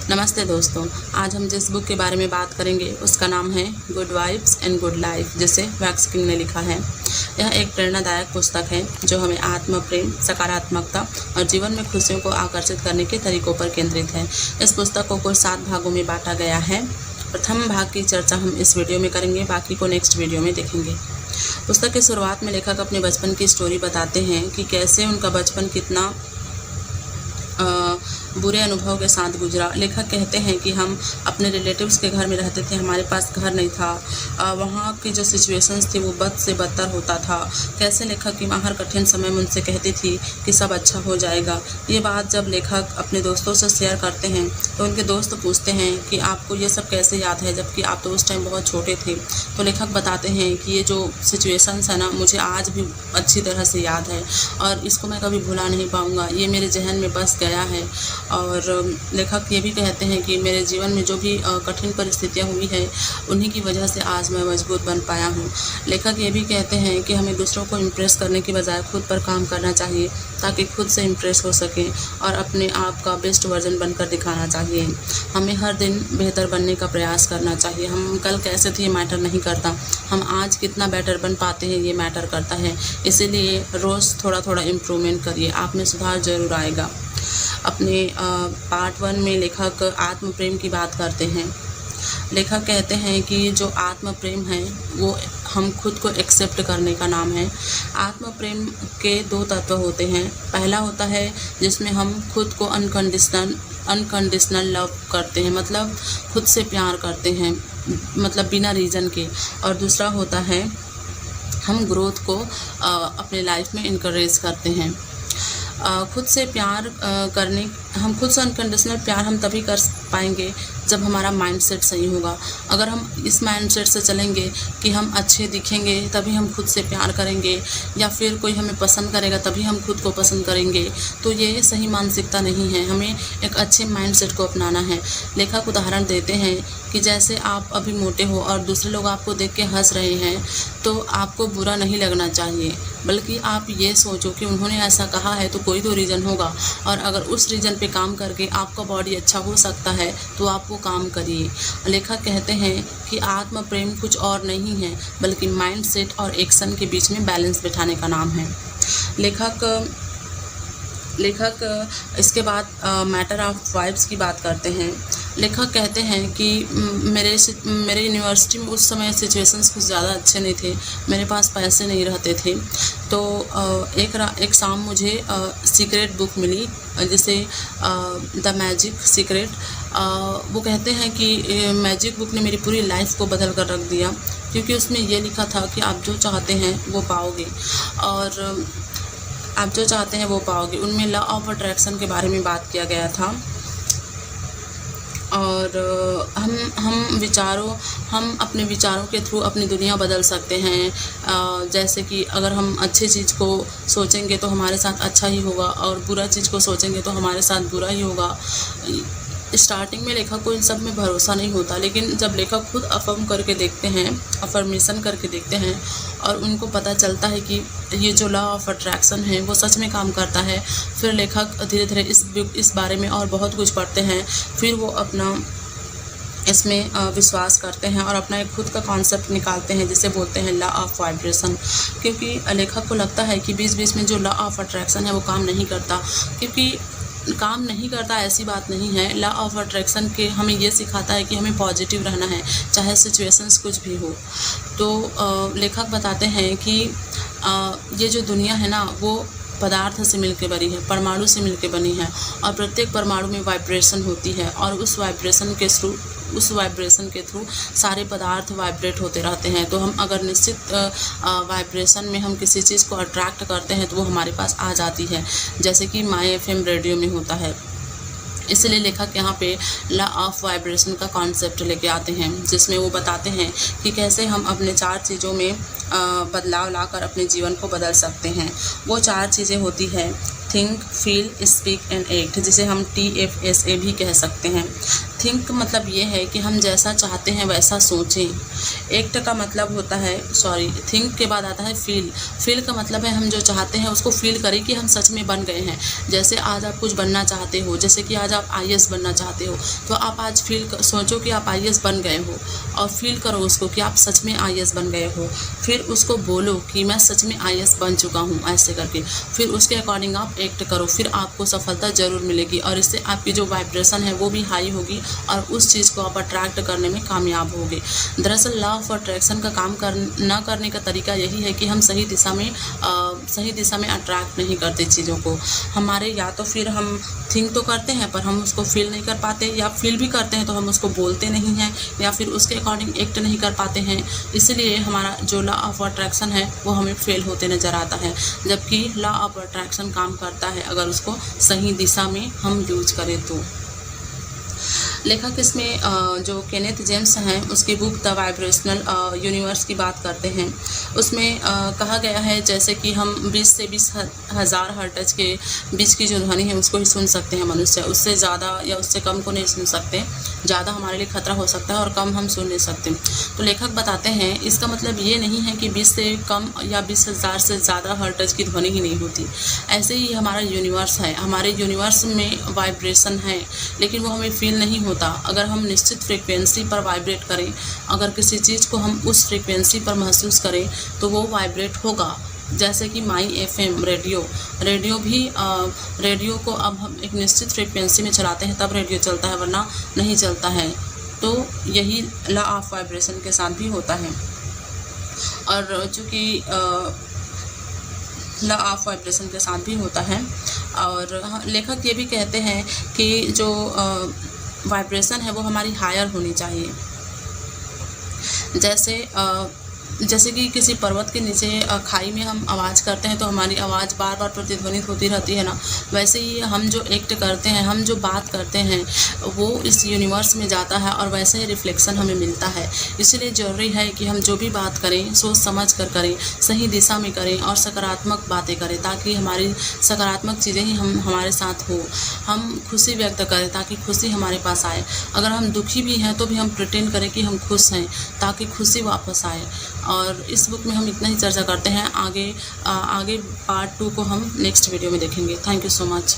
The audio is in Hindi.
नमस्ते दोस्तों, आज हम जिस बुक के बारे में बात करेंगे उसका नाम है good vibes and good life, जिसे वैक्स किंग ने लिखा है। यह एक प्रेरणादायक पुस्तक है जो हमें आत्म प्रेम, सकारात्मकता और जीवन में खुशियों को आकर्षित करने के तरीकों पर केंद्रित है। इस पुस्तक को कुल 7 भागों में बांटा गया है। प्रथम भाग की चर्चा हम इस वीडियो में करेंगे, बाकी को नेक्स्ट वीडियो में देखेंगे। पुस्तक की शुरुआत में लेखक अपने बचपन की स्टोरी बताते हैं कि कैसे उनका बचपन कितना बुरे अनुभव के साथ गुजरा। लेखक कहते हैं कि हम अपने रिलेटिव्स के घर में रहते थे, हमारे पास घर नहीं था। वहाँ की जो सिचुएशंस थी वो बद से बदतर होता था। कैसे लेखक की माँ हर कठिन समय में उनसे कहती थी कि सब अच्छा हो जाएगा। ये बात जब लेखक अपने दोस्तों से शेयर करते हैं तो उनके दोस्त पूछते हैं कि आपको ये सब कैसे याद है, जबकि आप तो उस टाइम बहुत छोटे थे। तो लेखक बताते हैं कि ये जो सिचुएशंस है ना, मुझे आज भी अच्छी तरह से याद है और इसको मैं कभी भुला नहीं पाऊँगा। ये मेरे जहन में बस गया है। और लेखक ये भी कहते हैं कि मेरे जीवन में जो भी कठिन परिस्थितियाँ हुई है उन्हीं की वजह से आज मैं मजबूत बन पाया हूँ। लेखक ये भी कहते हैं कि हमें दूसरों को इम्प्रेस करने की बजाय खुद पर काम करना चाहिए ताकि खुद से इम्प्रेस हो सके और अपने आप का बेस्ट वर्जन बनकर दिखाना चाहिए। हमें हर दिन बेहतर बनने का प्रयास करना चाहिए। हम कल कैसे थे ये मैटर नहीं करता, हम आज कितना बेटर बन पाते हैं ये मैटर करता है। इसीलिए रोज़ थोड़ा थोड़ा इम्प्रूवमेंट करिए, आप में सुधार जरूर आएगा। अपने पार्ट 1 में लेखक आत्म प्रेम की बात करते हैं। लेखक कहते हैं कि जो आत्म प्रेम है वो हम खुद को एक्सेप्ट करने का नाम है। आत्म प्रेम के 2 तत्व होते हैं। पहला होता है जिसमें हम खुद को अनकंडीशनल लव करते हैं, मतलब खुद से प्यार करते हैं, मतलब बिना रीज़न के। और दूसरा होता है हम ग्रोथ को अपने लाइफ में इनकरेज करते हैं। खुद से प्यार हम खुद से अनकंडीशनल प्यार हम तभी कर पाएंगे जब हमारा माइंडसेट सही होगा। अगर हम इस माइंडसेट से चलेंगे कि हम अच्छे दिखेंगे तभी हम खुद से प्यार करेंगे, या फिर कोई हमें पसंद करेगा तभी हम खुद को पसंद करेंगे, तो ये सही मानसिकता नहीं है। हमें एक अच्छे माइंडसेट को अपनाना है। लेखक उदाहरण देते हैं कि जैसे आप अभी मोटे हो और दूसरे लोग आपको देख के हंस रहे हैं तो आपको बुरा नहीं लगना चाहिए, बल्कि आप ये सोचो कि उन्होंने ऐसा कहा है तो कोई तो रीज़न होगा, और अगर उस रीज़न पे काम करके आपका बॉडी अच्छा हो सकता है तो आप वो काम करिए। लेखक कहते हैं कि आत्म प्रेम कुछ और नहीं है बल्कि माइंडसेट और एक्शन के बीच में बैलेंस बिठाने का नाम है। लेखक इसके बाद मैटर ऑफ वाइब्स की बात करते हैं। लेखक कहते हैं कि मेरे यूनिवर्सिटी में उस समय सिचुएशंस कुछ ज़्यादा अच्छे नहीं थे, मेरे पास पैसे नहीं रहते थे। तो एक शाम मुझे सीक्रेट बुक मिली, जिसे द मैजिक सीक्रेट। वो कहते हैं कि मैजिक बुक ने मेरी पूरी लाइफ को बदल कर रख दिया, क्योंकि उसमें ये लिखा था कि आप जो चाहते हैं वो पाओगे, और आप जो चाहते हैं वो पाओगे। उनमें लॉ ऑफ अट्रैक्शन के बारे में बात किया गया था। और हम अपने विचारों के थ्रू अपनी दुनिया बदल सकते हैं। जैसे कि अगर हम अच्छी चीज़ को सोचेंगे तो हमारे साथ अच्छा ही होगा, और बुरा चीज़ को सोचेंगे तो हमारे साथ बुरा ही होगा। स्टार्टिंग में लेखक को इन सब में भरोसा नहीं होता, लेकिन जब लेखक खुद अफर्मेशन करके देखते हैं और उनको पता चलता है कि ये जो लॉ ऑफ अट्रैक्शन है वो सच में काम करता है, फिर लेखक धीरे धीरे इस बारे में और बहुत कुछ पढ़ते हैं। फिर वो अपना इसमें विश्वास करते हैं और अपना एक खुद का कॉन्सेप्ट निकालते हैं जिसे बोलते हैं लॉ ऑफ वाइब्रेशन। क्योंकि लेखक को लगता है कि बीच बीच में जो लॉ ऑफ अट्रैक्शन है वो काम नहीं करता, क्योंकि काम नहीं करता ऐसी बात नहीं है। लॉ ऑफ अट्रैक्शन के हमें ये सिखाता है कि हमें पॉजिटिव रहना है, चाहे सिचुएशंस कुछ भी हो। तो लेखक बताते हैं कि ये जो दुनिया है ना वो पदार्थ से मिलकर बनी है, परमाणु से मिलकर बनी है, और प्रत्येक परमाणु में वाइब्रेशन होती है, और उस वाइब्रेशन के थ्रू सारे पदार्थ वाइब्रेट होते रहते हैं। तो हम अगर निश्चित वाइब्रेशन में हम किसी चीज़ को अट्रैक्ट करते हैं तो वो हमारे पास आ जाती है, जैसे कि माय FM रेडियो में होता है। इसलिए लेखक यहाँ पे लॉ ऑफ वाइब्रेशन का कॉन्सेप्ट लेके आते हैं, जिसमें वो बताते हैं कि कैसे हम अपने 4 चीज़ों में बदलाव लाकर अपने जीवन को बदल सकते हैं। वो 4 चीज़ें होती है think, feel, speak and act, जिसे हम TFSA भी कह सकते हैं। थिंक मतलब ये है कि हम जैसा चाहते हैं वैसा सोचें। एक्ट का मतलब होता है, थिंक के बाद आता है फील। फील का मतलब है हम जो चाहते हैं उसको फील करें कि हम सच में बन गए हैं। जैसे आज आप कुछ बनना चाहते हो, जैसे कि आज आप IAS बनना चाहते हो, तो आप आज सोचो कि आप IAS बन गए हो और फील करो उसको कि आप सच में IAS बन गए हो। फिर उसको बोलो कि मैं सच में IAS बन चुका हूँ, ऐसे करके। फिर उसके अकॉर्डिंग आप एक्ट करो, फिर आपको सफलता ज़रूर मिलेगी और इससे आपकी जो वाइब्रेशन है वो भी हाई होगी और उस चीज़ को आप अट्रैक्ट करने में कामयाब होगे। दरअसल लॉ ऑफ अट्रैक्शन का काम न करने का तरीका यही है कि हम सही दिशा में अट्रैक्ट नहीं करते चीज़ों को। हमारे या तो फिर हम थिंक तो करते हैं पर हम उसको फील नहीं कर पाते, या फील भी करते हैं तो हम उसको बोलते नहीं हैं, या फिर उसके अकॉर्डिंग एक्ट नहीं कर पाते हैं। इसलिए हमारा जो लॉ ऑफ अट्रैक्शन है वो हमें फेल होते नज़र आता है। जबकि लॉ ऑफ अट्रैक्शन काम करता है अगर उसको सही दिशा में हम यूज करें तो। लेखक इसमें जो केनेथ जेम्स हैं उसकी बुक द वाइब्रेशनल यूनिवर्स की बात करते हैं। उसमें कहा गया है जैसे कि हम 20 से 20,000 हर्ट्ज के बीच की जो ध्वनि है उसको ही सुन सकते हैं मनुष्य, उससे ज़्यादा या उससे कम को नहीं सुन सकते। ज़्यादा हमारे लिए खतरा हो सकता है और कम हम सुन नहीं सकते। तो लेखक बताते हैं इसका मतलब ये नहीं है कि 20 से कम या 20,000 से ज़्यादा हर्ट्ज की ध्वनि ही नहीं होती। ऐसे ही हमारा यूनिवर्स है, हमारे यूनिवर्स में वाइब्रेशन है लेकिन वो हमें फील नहीं होता। अगर हम निश्चित फ्रीक्वेंसी पर वाइब्रेट करें, अगर किसी चीज़ को हम उस फ्रीक्वेंसी पर महसूस करें तो वो वाइब्रेट होगा। जैसे कि माई FM रेडियो भी रेडियो को अब हम एक निश्चित फ्रीक्वेंसी में चलाते हैं तब रेडियो चलता है, वरना नहीं चलता है। तो यही लॉ ऑफ वाइब्रेशन के साथ भी होता है। और चूँकि लॉ ऑफ वाइब्रेशन के साथ भी होता है और लेखक ये भी कहते हैं कि जो वाइब्रेशन है वो हमारी हायर होनी चाहिए। जैसे कि किसी पर्वत के नीचे खाई में हम आवाज़ करते हैं तो हमारी आवाज़ बार बार प्रतिध्वनित होती रहती है ना, वैसे ही हम जो एक्ट करते हैं, हम जो बात करते हैं वो इस यूनिवर्स में जाता है और वैसे ही रिफ्लेक्शन हमें मिलता है। इसलिए ज़रूरी है कि हम जो भी बात करें सोच समझ कर करें, सही दिशा में करें और सकारात्मक बातें करें ताकि हमारी सकारात्मक चीज़ें ही हमारे साथ हो। हम खुशी व्यक्त करें ताकि खुशी हमारे पास आए। अगर हम दुखी भी हैं तो भी हम प्रिटेंड करें कि हम खुश हैं ताकि खुशी वापस आए। और इस बुक में हम इतना ही चर्चा करते हैं। आगे पार्ट 2 को हम नेक्स्ट वीडियो में देखेंगे। Thank you so much.